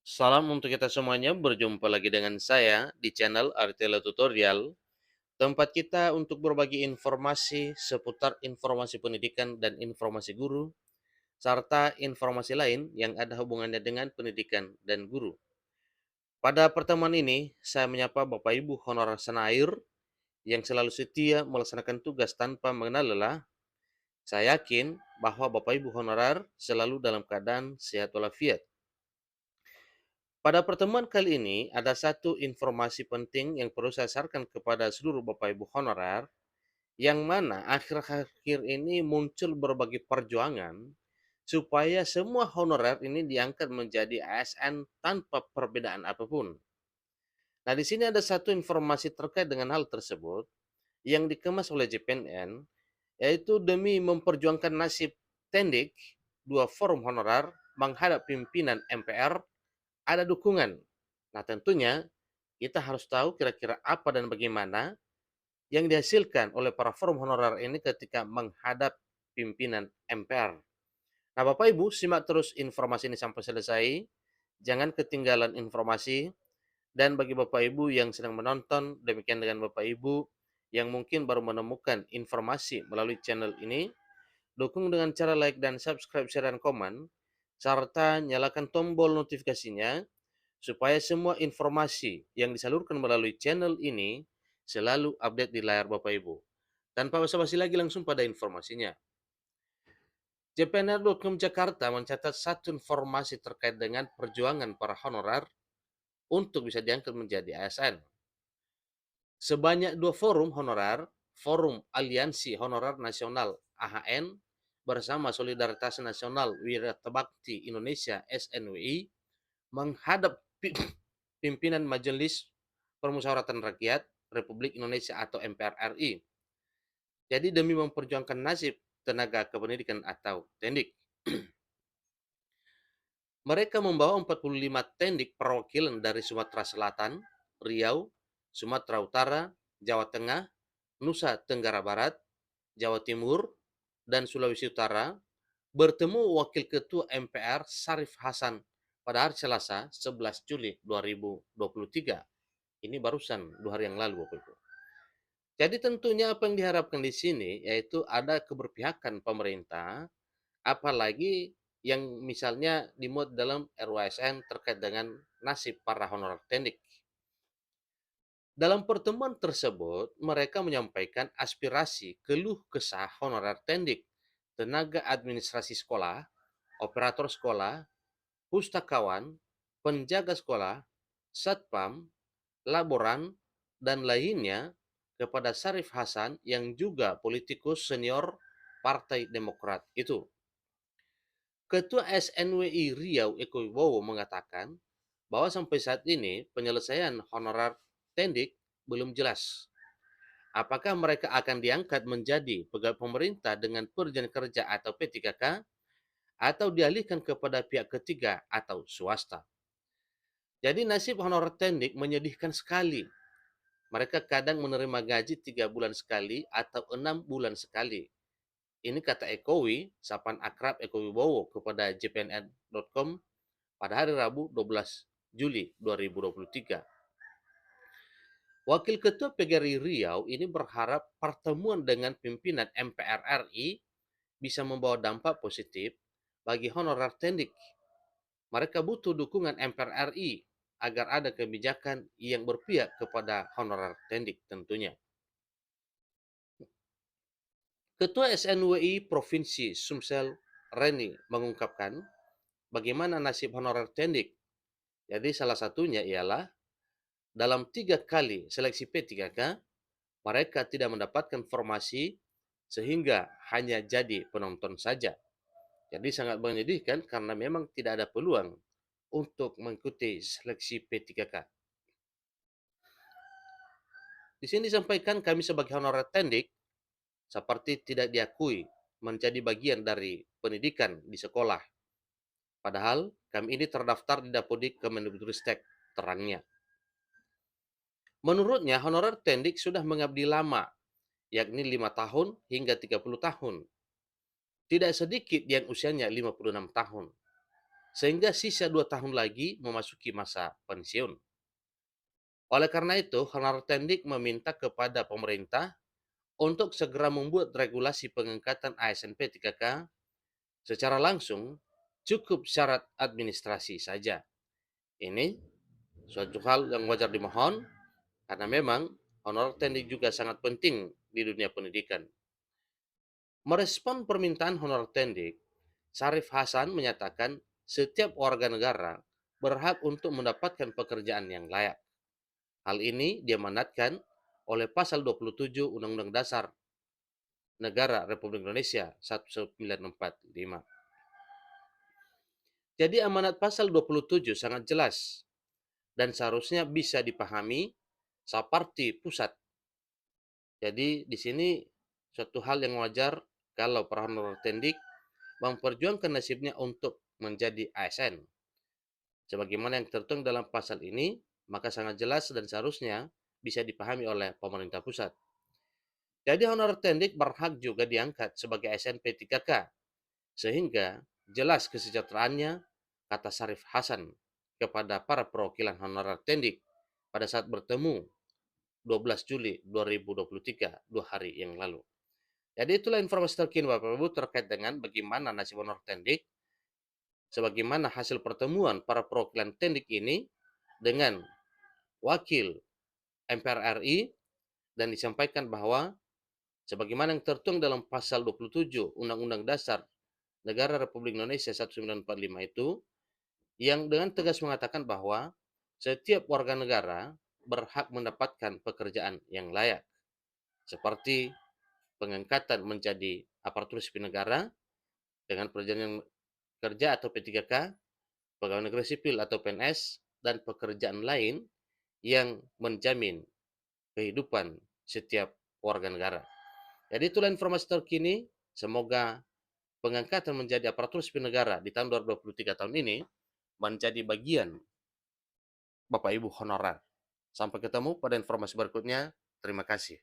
Salam untuk kita semuanya, berjumpa lagi dengan saya di channel Artela Tutorial, tempat kita untuk berbagi informasi seputar informasi pendidikan dan informasi guru, serta informasi lain yang ada hubungannya dengan pendidikan dan guru. Pada pertemuan ini, saya menyapa Bapak Ibu honorer senair yang selalu setia melaksanakan tugas tanpa mengenal lelah. Saya yakin bahwa Bapak Ibu honorer selalu dalam keadaan sehat walafiat. Pada pertemuan kali ini, ada satu informasi penting yang perlu saya sarankan kepada seluruh Bapak Ibu honorer, yang mana akhir-akhir ini muncul berbagai perjuangan supaya semua honorer ini diangkat menjadi ASN tanpa perbedaan apapun. Nah, di sini ada satu informasi terkait dengan hal tersebut yang dikemas oleh JPNN, yaitu demi memperjuangkan nasib Tendik, dua forum honorer menghadap pimpinan MPR ada dukungan. Nah, tentunya kita harus tahu kira-kira apa dan bagaimana yang dihasilkan oleh para forum honorer ini ketika menghadap pimpinan MPR. Nah, Bapak Ibu, simak terus informasi ini sampai selesai. Jangan ketinggalan informasi. Dan bagi Bapak Ibu yang sedang menonton, demikian dengan Bapak Ibu yang mungkin baru menemukan informasi melalui channel ini, dukung dengan cara like dan subscribe, share, dan komen, serta nyalakan tombol notifikasinya supaya semua informasi yang disalurkan melalui channel ini selalu update di layar Bapak Ibu. Tanpa basa-basi lagi langsung pada informasinya. JPNR.com Jakarta mencatat satu informasi terkait dengan perjuangan para honorer untuk bisa diangkat menjadi ASN. Sebanyak dua forum honorer, Forum Aliansi Honorer Nasional AHN bersama Solidaritas Nasional Wirata Bakti Indonesia SNWI menghadap pimpinan Majelis Permusyawaratan Rakyat Republik Indonesia atau MPR RI. Jadi demi memperjuangkan nasib tenaga kependidikan atau tendik. Mereka membawa 45 tendik perwakilan dari Sumatera Selatan, Riau, Sumatera Utara, Jawa Tengah, Nusa Tenggara Barat, Jawa Timur, dan Sulawesi Utara bertemu Wakil Ketua MPR Sarif Hasan pada hari Selasa 11 Juli 2023. Ini barusan 2 hari yang lalu, Bapak Ibu. Jadi tentunya apa yang diharapkan di sini yaitu ada keberpihakan pemerintah, apalagi yang misalnya dimuat dalam RUASN terkait dengan nasib para honorer tendik. Dalam pertemuan tersebut, mereka menyampaikan aspirasi keluh kesah honorer tendik, tenaga administrasi sekolah, operator sekolah, pustakawan, penjaga sekolah, satpam, laboran, dan lainnya kepada Sarif Hasan yang juga politikus senior Partai Demokrat itu. Ketua SNWI Riau Eko Wibowo mengatakan bahwa sampai saat ini penyelesaian honorer tendik belum jelas. Apakah mereka akan diangkat menjadi pegawai pemerintah dengan perjanjian kerja atau P3K atau dialihkan kepada pihak ketiga atau swasta. Jadi nasib honorer tendik menyedihkan sekali. Mereka kadang menerima gaji 3 bulan sekali atau 6 bulan sekali. Ini kata Ekowi, sapaan akrab Eko Wibowo kepada jpnn.com pada hari Rabu 12 Juli 2023. Wakil Ketua PGRI Riau ini berharap pertemuan dengan pimpinan MPR RI bisa membawa dampak positif bagi honorer tendik. Mereka butuh dukungan MPR RI agar ada kebijakan yang berpihak kepada honorer tendik tentunya. Ketua SNWI Provinsi Sumsel Reni mengungkapkan bagaimana nasib honorer tendik. Jadi salah satunya ialah dalam 3 kali seleksi P3K, mereka tidak mendapatkan formasi sehingga hanya jadi penonton saja. Jadi sangat menyedihkan karena memang tidak ada peluang untuk mengikuti seleksi P3K. Di sini disampaikan kami sebagai honorer tendik seperti tidak diakui menjadi bagian dari pendidikan di sekolah. Padahal kami ini terdaftar di Dapodik Kemendikbudristek, terangnya. Menurutnya honorer tendik sudah mengabdi lama, yakni 5 tahun hingga 30 tahun. Tidak sedikit yang usianya 56 tahun. sehingga sisa 2 tahun lagi memasuki masa pensiun. Oleh karena itu, Honortendik meminta kepada pemerintah untuk segera membuat regulasi pengangkatan ASN P3K secara langsung, cukup syarat administrasi saja. Ini suatu hal yang wajar dimohon karena memang honor tendik juga sangat penting di dunia pendidikan. Merespon permintaan honor tendik, Syarif Hasan menyatakan setiap warga negara berhak untuk mendapatkan pekerjaan yang layak. Hal ini diamanatkan oleh pasal 27 Undang-Undang Dasar Negara Republik Indonesia 1945. Jadi amanat pasal 27 sangat jelas dan seharusnya bisa dipahami seperti pusat. Jadi di sini suatu hal yang wajar kalau para honor tendik memperjuangkan nasibnya untuk menjadi ASN. Sebagaimana yang tertuang dalam pasal ini, maka sangat jelas dan seharusnya bisa dipahami oleh pemerintah pusat. Jadi honor tendik berhak juga diangkat sebagai ASN P3K, sehingga jelas kesejahteraannya, kata Syarif Hasan kepada para perwakilan honorer tendik pada saat bertemu 12 Juli 2023, 2 hari yang lalu. Jadi itulah informasi terkini Bapak Ibu terkait dengan bagaimana nasib honor tendik, sebagaimana hasil pertemuan para perwakilan tendik ini dengan wakil MPR RI, dan disampaikan bahwa sebagaimana yang tertuang dalam pasal 27 Undang-Undang Dasar Negara Republik Indonesia 1945 itu, yang dengan tegas mengatakan bahwa setiap warga negara berhak mendapatkan pekerjaan yang layak, seperti pengangkatan menjadi aparatur sipil negara dengan perjanjian kerja atau P3K, pegawai negeri sipil atau PNS, dan pekerjaan lain yang menjamin kehidupan setiap warga negara. Jadi itulah informasi terkini. Semoga pengangkatan menjadi aparatur sipil negara di tahun 2023 tahun ini menjadi bagian Bapak Ibu honorer. Sampai ketemu pada informasi berikutnya. Terima kasih.